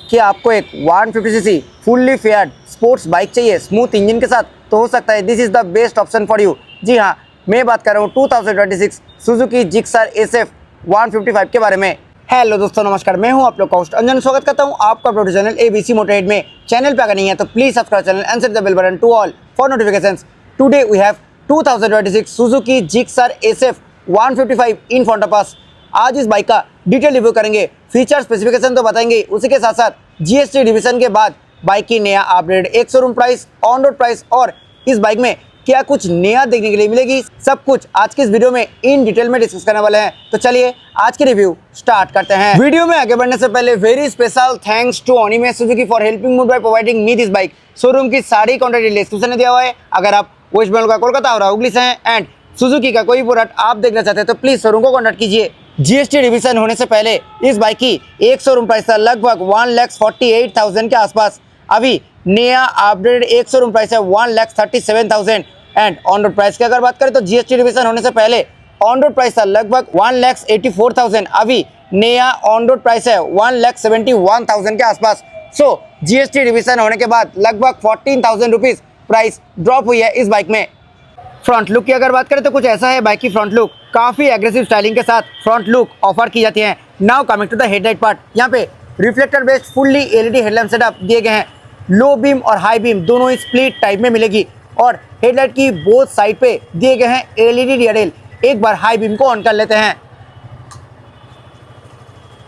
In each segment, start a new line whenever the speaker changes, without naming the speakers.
कि आपको एक 150cc fully faired sports bike चाहिए स्मूथ इंजन के साथ, तो हो सकता है this is the best option for you. जी हाँ, मैं बात कर रहा हूँ 2026 सुजुकी जिक्सर SF 155 के बारे में। हेलो दोस्तों, नमस्कार। मैं हूं आप लोग का होस्ट अंजन। स्वागत करता हूं आपका अपने चैनल ABC मोटरेड में। चैनल पे अगर नहीं है तो please subscribe channel and set the bell button to all for notifications. Today we have 2026 Suzuki Gixxer SF 155 in front of us. आज इस बाइक का डिटेल रिव्यू करेंगे, फीचर स्पेसिफिकेशन तो बताएंगे, उसी के साथ साथ GST डिवीजन के बाद बाइक की नया अपडेट, एक showroom price, on road price और इस बाइक में क्या कुछ नया देखने के लिए मिलेगी, सब कुछ आज की इस वीडियो में इन डिटेल में डिस्कस करने वाले हैं। तो चलिए आज की रिव्यू स्टार्ट करते हैं। वीडियो में आगे बढ़ने से पहले वेरी स्पेशल थैंक्स टू ओनिमे Suzuki for helping me by providing me this bike. Showroom की सारी कॉन्टैक्ट डिटेल डिस्क्रिप्शन में दिया हुआ है। अगर आप वेस्ट बंगाल का कोलकाता और हुगली से हैं एंड सुजुकी का कोई प्रोडक्ट आप देखना चाहते हैं तो प्लीज शोरूम को कॉन्टैक्ट कीजिए। GST डिवीजन होने से पहले इस बाइक की एक शोरूम प्राइस था लगभग 1,48,000 के आसपास। अभी नया अपडेट एक शोरूम प्राइस है 1,37,000 एंड ऑन रोड प्राइस की अगर बात करें तो GST डिवीजन होने से पहले ऑन रोड प्राइस था लगभग 1,84,000। अभी नया ऑन रोड प्राइस है 1,71,000 के आसपास। सो GST डिवीजन होने के बाद लगभग 14,000 रुपीज प्राइस ड्रॉप हुई है इस बाइक में। फ्रंट लुक की अगर बात करें तो कुछ ऐसा है बाइक की फ्रंट लुक। काफी एग्रेसिव स्टाइलिंग के साथ फ्रंट लुक ऑफर की जाती है। Now coming to the headlight part, यहाँ पे reflector based fully LED headlamp setup दिए गए हैं। लो बीम और हाई बीम दोनों ही स्प्लिट टाइप में मिलेगी और हेडलाइट की बोथ साइड पे दिए गए हैं LED रियल। एक बार हाई बीम को ऑन कर लेते हैं,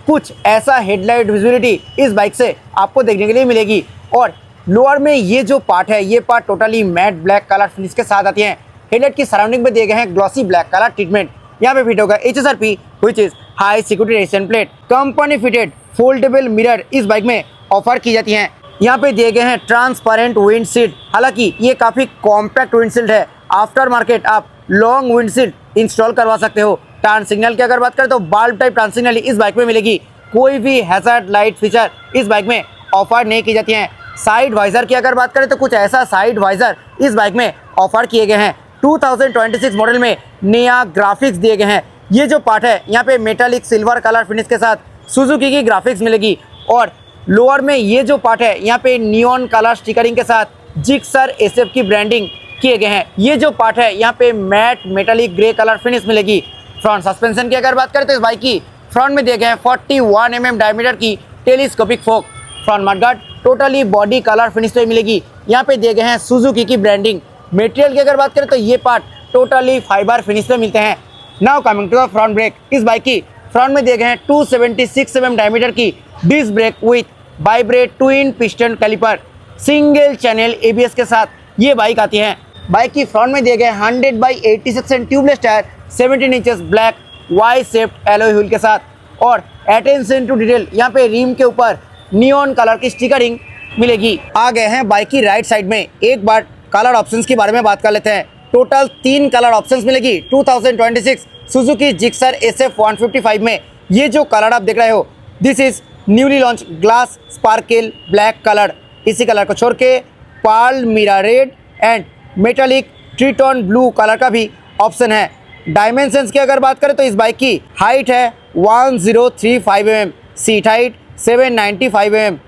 कुछ ऐसा हेडलाइट विजिबिलिटी इस बाइक से आपको देखने के लिए मिलेगी। और लोअर में ये जो पार्ट है, ये part totally matte black colour finish के साथ आती है। हेडलाइट की सराउंडिंग में दिए गए हैं ग्लॉसी ब्लैक कलर ट्रीटमेंट। यहाँ पे फिट होगा HSRP which is high security resistant plate. Company fitted foldable mirror इस बाइक में ऑफर की जाती हैं। यहाँ पे दिए गए हैं ट्रांसपेरेंट विंडशील्ड। हालांकि ये काफ़ी कॉम्पैक्ट विंडशील्ड है। आफ्टर मार्केट आप लॉन्ग विंडशील्ड इंस्टॉल करवा सकते हो। टर्न सिग्नल की अगर बात करें तो बल्ब टाइप टर्न सिग्नल इस बाइक में मिलेगी। कोई भी हैज़र्ड लाइट फीचर इस बाइक में ऑफर नहीं की जाती हैं। साइड वाइजर की अगर बात करें तो कुछ ऐसा साइड वाइजर इस बाइक में ऑफर किए गए हैं। 2026 मॉडल में नया ग्राफिक्स दिए गए हैं। ये जो पार्ट है यहाँ पे मेटालिक सिल्वर कलर फिनिश के साथ सुजुकी की ग्राफिक्स मिलेगी। और लोअर में ये जो पार्ट है यहाँ पे नियॉन कलर स्टिकरिंग के साथ जिक्सर SF की ब्रांडिंग किए गए हैं। ये जो पार्ट है यहाँ पे matte metallic grey colour finish मिलेगी। फ्रंट सस्पेंशन की अगर बात करें तो इस बाइक की फ्रंट में दिए गए हैं 41 mm डायमीटर की टेलीस्कोपिक फोक। Front mudguard totally body colour finish पे मिलेगी। यहाँ पे दिए गए हैं सुजुकी की ब्रांडिंग। मटेरियल की अगर बात करें तो ये पार्ट टोटली फाइबर फिनिश पे मिलते हैं। Now coming to the front brake, इस बाइक की फ्रंट में दिए गए हैं 276 mm डायमीटर की disc brake with vibrate twin piston caliper. Single channel ABS के साथ ये बाइक आती है। बाइक की फ्रंट में दिए गए 100/80 section tubeless tyre 17 inches black Y shaped alloy wheel के साथ। और अटेंशन टू डिटेल, यहाँ पे रिम के ऊपर नियॉन कलर की स्टिकरिंग मिलेगी। आ गए हैं बाइक की राइट साइड में। एक बार कलर ऑप्शंस के बारे में बात कर लेते हैं। टोटल 3 कलर ऑप्शंस मिलेगी 2026 सुजुकी जिक्सर SF 155 में। ये जो कलर आप देख रहे हो this is newly launch glass sparkle black colour. इसी कलर को छोड़ के pearl Mira red and metallic tritone blue colour का भी ऑप्शन है। डायमेंशंस की अगर बात करें तो इस बाइक की हाइट है 1035 mm, seat height 795 mm,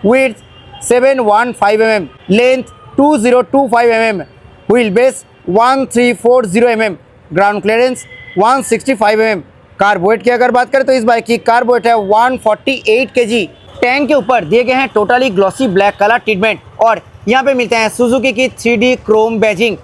width 715 mm, length 2025 mm, wheel base 1340 mm, ground clearance 165 mm। कार्बोरेट की अगर बात करें तो इस बाइक की कार्बोरेट है 148 kg। टैंक के ऊपर दिए गए हैं totally glossy black colour treatment और यहाँ पे मिलते हैं सुजुकी की 3D क्रोम बैजिंग।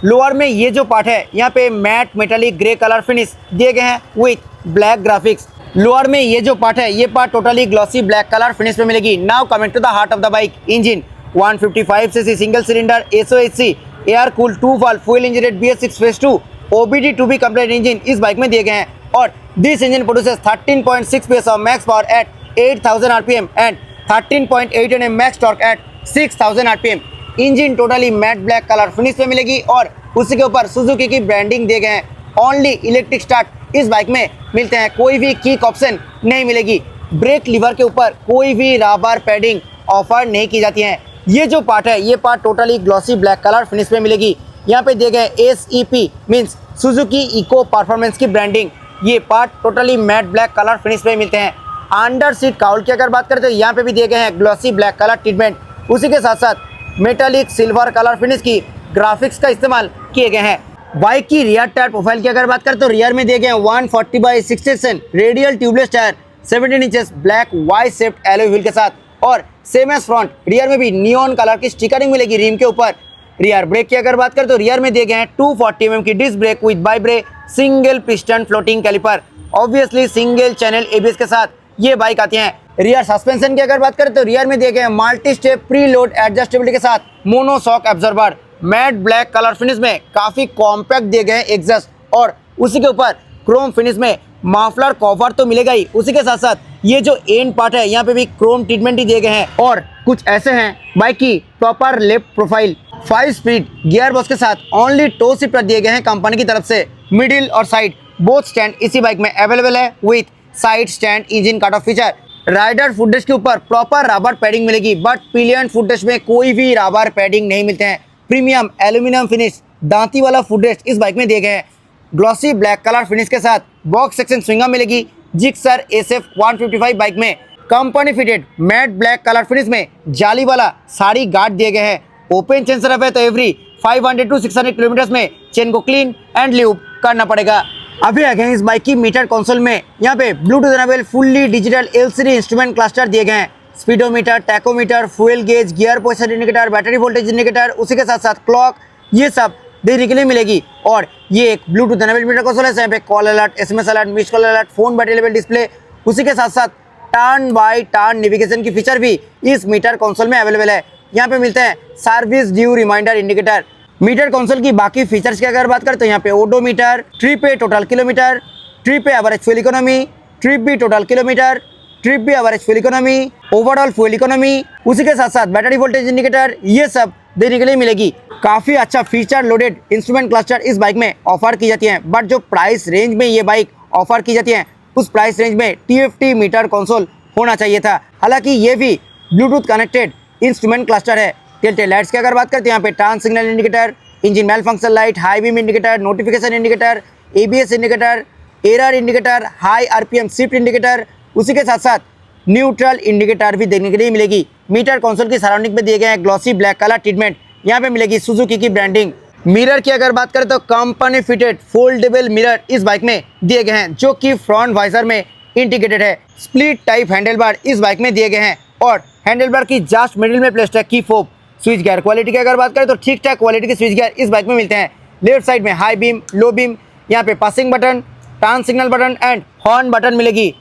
लोअर में ये जो पार्ट है यहाँ पे matte metallic grey colour finish दिए गए हैं विथ ब्लैक ग्राफिक्स। लोअर में ये जो पार्ट है ये part totally glossy black colour finish में मिलेगी। Now coming to the heart of the bike, engine 155cc single cylinder SOHC air cool 2 valve fuel injected BS6 phase 2 OBD to be complete engine इस bike में दिए गए हैं। और this engine produces 13.6 PS of max power at 8000 RPM and 13.8 Nm max torque at 6000 RPM। Engine totally matte black colour finish में मिलेगी और उसी के ऊपर सुजुकी की ब्रांडिंग दिए गए हैं। ओनली इलेक्ट्रिक स्टार्ट इस बाइक में मिलते हैं, कोई भी किक ऑप्शन नहीं मिलेगी। ब्रेक लीवर के ऊपर कोई भी रबर पैडिंग ऑफर नहीं की जाती है। ये जो पार्ट है ये part totally glossy black colour finish में मिलेगी। यहाँ पे दिए गए SEP means Suzuki eco performance की ब्रांडिंग। ये part totally matte black colour finish में मिलते हैं। अंडर सीट काउल की अगर बात करें तो यहाँ पे भी दिए गए हैं ग्लॉसी ब्लैक कलर ट्रीटमेंट। उसी के साथ साथ मेटालिक सिल्वर कलर फिनिश की ग्राफिक्स का इस्तेमाल किए गए हैं। बाइक की रियर टायर प्रोफाइल की अगर बात करें तो रियर में दिए गए हैं 140/60 radial tubeless tyre 17 inches black white shaped alloy wheel के साथ और सेम एज फ्रंट रियर में भी नियॉन कलर की स्टिकरिंग मिलेगी रिम के ऊपर। रियर ब्रेक की अगर बात करें तो रियर में दिए गए हैं 240 mm की disc brake with Bybre single piston floating calliper, obviously single channel ABS के साथ ये बाइक आती है। रियर सस्पेंशन की अगर बात करें तो रियर में दिए गए हैं multi step pre load adjustability के साथ mono shock absorber, mat black colour finish में काफी कॉम्पैक्ट दिए गए हैं एग्जॉस्ट और उसी के ऊपर क्रोम फिनिश में माफलर कवर तो मिलेगा ही, उसी के साथ साथ ये जो एंड पार्ट है यहाँ पे भी क्रोम ट्रीटमेंट ही दिए गए हैं। और कुछ ऐसे हैं बाइक की proper left profile 5 speed gear box के साथ ओनली टो सीट पर दिए गए हैं कंपनी की तरफ से। मिडिल और साइड बोथ स्टैंड इसी बाइक में अवेलेबल है with side stand engine cut off feature. Rider footrest के ऊपर प्रॉपर रबर पैडिंग मिलेगी, बट पिलियन फुटरेस्ट में कोई भी रबर पैडिंग नहीं मिलते हैं। प्रीमियम एल्यूमिनियम फिनिश दांती वाला फुटरेस्ट इस बाइक में दिए गए हैं। ग्लॉसी ब्लैक कलर फिनिश के साथ बॉक्स सेक्शन स्विंगा मिलेगी जिक्सर SF 155 बाइक में। Company fitted mat black colour finish में जाली वाला सारी गार्ड दिए गए हैं। ओपन चेन सरफ है तो एवरी 500 to 600 किलोमीटर्स में चेन को क्लीन एंड ल्यूब करना पड़ेगा। अभी आ गए हैं इस बाइक की मीटर कंसोल में। यहाँ पे Bluetooth enable fully digital LCD instrument cluster दिए गए हैं। Speedometer, tachometer, fuel gauge, gear position indicator, battery voltage indicator, उसी के साथ साथ क्लॉक, ये सब देखने के लिए मिलेगी। और ये एक ब्लूटूथ इनेबल मीटर कंसोल है। यहाँ पे call alert, SMS alert, miss call alert, phone battery level display, उसी के साथ साथ टर्न बाय टर्न नेविगेशन की फीचर भी इस मीटर कंसोल में अवेलेबल है। यहाँ पे मिलते हैं service due reminder indicator. Meter console की बाकी फीचर्स की अगर बात करें तो यहाँ पे odometer, trip A total kilometre, trip A average fuel economy, trip B total kilometre, trip B average fuel economy, overall fuel economy, उसी के साथ साथ बैटरी वोल्टेज इंडिकेटर, ये सब देने के लिए मिलेगी। काफ़ी अच्छा फीचर लोडेड इंस्ट्रूमेंट क्लस्टर इस बाइक में ऑफर की जाती है, बट जो प्राइस रेंज में ये बाइक ऑफर की जाती है उस प्राइस रेंज में TFT मीटर कंसोल होना चाहिए था। हालांकि ये भी ब्लूटूथ कनेक्टेड इंस्ट्रूमेंट क्लस्टर है। टिल्टेड लाइट्स की अगर बात करते हैं यहाँ पे turn signal indicator, engine malfunction light, high beam indicator, notification indicator, ABS indicator, error indicator, high RPM shift indicator, उसी के साथ साथ न्यूट्रल इंडिकेटर भी देखने के लिए मिलेगी। मीटर कंसोल की सराउंडिंग पे दिए गए हैं ग्लॉसी ब्लैक कलर ट्रीटमेंट। यहाँ पे मिलेगी सुजुकी की ब्रांडिंग। मिरर की अगर बात करें तो कंपनी फिटेड फोल्डेबल मिरर इस बाइक में दिए गए हैं जो कि फ्रंट वाइजर में इंटीग्रेटेड है। स्प्लिट टाइप हैंडल बार इस बाइक में दिए गए हैं और हैंडल बार की जस्ट मिडिल में प्लेस्ड है की फोब। स्विच गियर क्वालिटी की अगर बात करें तो ठीक ठाक क्वालिटी के स्विच गियर इस बाइक में मिलते हैं। लेफ्ट साइड में हाई बीम, लो बीम, यहाँ पे passing button, turn signal button and horn button मिलेगी।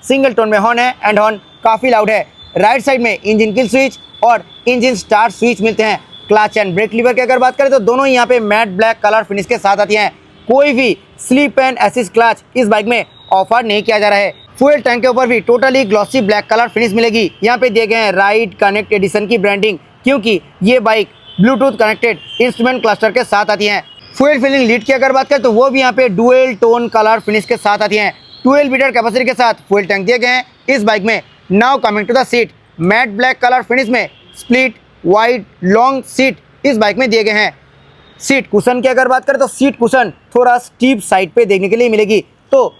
सिंगल टोन में हॉर्न है एंड हॉर्न काफ़ी लाउड है। राइट साइड में इंजन किल स्विच और इंजन स्टार्ट स्विच मिलते हैं। क्लच एंड ब्रेक लीवर की अगर बात करें तो दोनों ही यहाँ पे मैट ब्लैक कलर फिनिश के साथ आती हैं। कोई भी स्लिप एंड असिस्ट क्लच इस बाइक में ऑफर नहीं किया जा रहा है। फ्यूल टैंक के ऊपर भी totally glossy black colour finish मिलेगी। यहाँ पे दिए गए हैं राइड कनेक्ट एडिशन की ब्रांडिंग, क्योंकि ये bike Bluetooth connected instrument cluster के साथ आती हैं। फ्यूल फिलिंग लीड की अगर बात करें तो वो भी यहाँ पे डुअल टोन कलर फिनिश के साथ आती हैं। 12 लीटर कैपेसिटी के साथ फ्यूल टैंक दिए गए हैं इस बाइक में। Now coming to the seat, matte black colour finish में स्प्लिट वाइड लॉन्ग सीट इस बाइक में दिए गए हैं। सीट कुशन की अगर बात करें तो सीट कुशन थोड़ा स्टीप साइड पे देखने के लिए मिलेगी, तो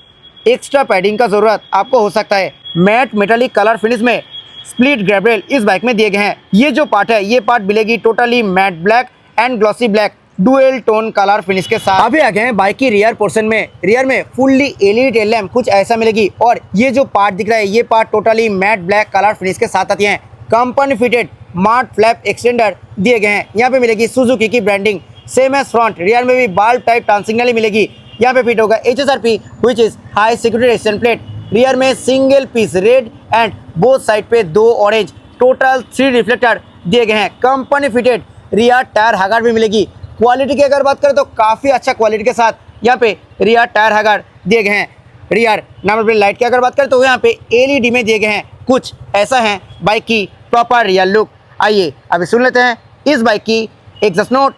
एक्स्ट्रा पैडिंग का ज़रूरत आपको हो सकता है। मैट मेटालिक कलर फिनिश में स्प्लिट ग्रैबरेल इस बाइक में दिए गए हैं। ये जो पार्ट है ये पार्ट मिलेगी totally matte black and glossy black dual tone colour finish के साथ। अभी आ गए हैं बाइक की रियर पोर्शन में। रियर में फुल्ली LED टेल लैम्प कुछ ऐसा मिलेगी और ये जो पार्ट दिख रहा है ये part totally matte black colour finish के साथ आती हैं। Company fitted mud flap extender दिए गए हैं। यहाँ पे मिलेगी सुजुकी की ब्रांडिंग। सेम एज फ्रंट, रियर में भी बाल्ब टाइप टर्न सिग्नल ही मिलेगी। यहाँ पे फिट होगा HSRP which is high security resistant plate. Rear में single piece red and both side पे 2 ऑरेंज, टोटल 3 रिफ्लेक्टर दिए गए हैं। Company fitted rear tyre hugger भी मिलेगी। क्वालिटी की अगर बात करें तो काफ़ी अच्छा क्वालिटी के साथ यहाँ पे रियर टायर हैगर दिए गए हैं। रियर नंबर प्लेट लाइट की अगर बात करें तो यहाँ पे LED में दिए गए हैं। कुछ ऐसा है बाइक की प्रॉपर रियर लुक। आइए अभी सुन लेते हैं इस बाइक की exhaust note.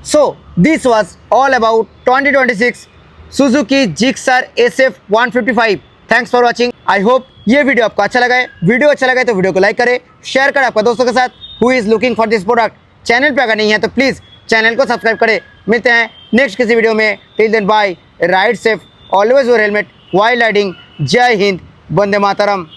So this was all about 2026 Suzuki Gixxer SF 155। Thanks for watching. I hope ये वीडियो आपको अच्छा लगा है। वीडियो अच्छा लगा है तो वीडियो को लाइक करें, शेयर करें आपका दोस्तों के साथ who is looking for this product. Channel पे अगर नहीं है तो प्लीज़ चैनल को सब्सक्राइब करें। मिलते हैं नेक्स्ट किसी वीडियो में। Till then bye, ride safe, always wear helmet while riding. जय हिंद, वंदे मातरम।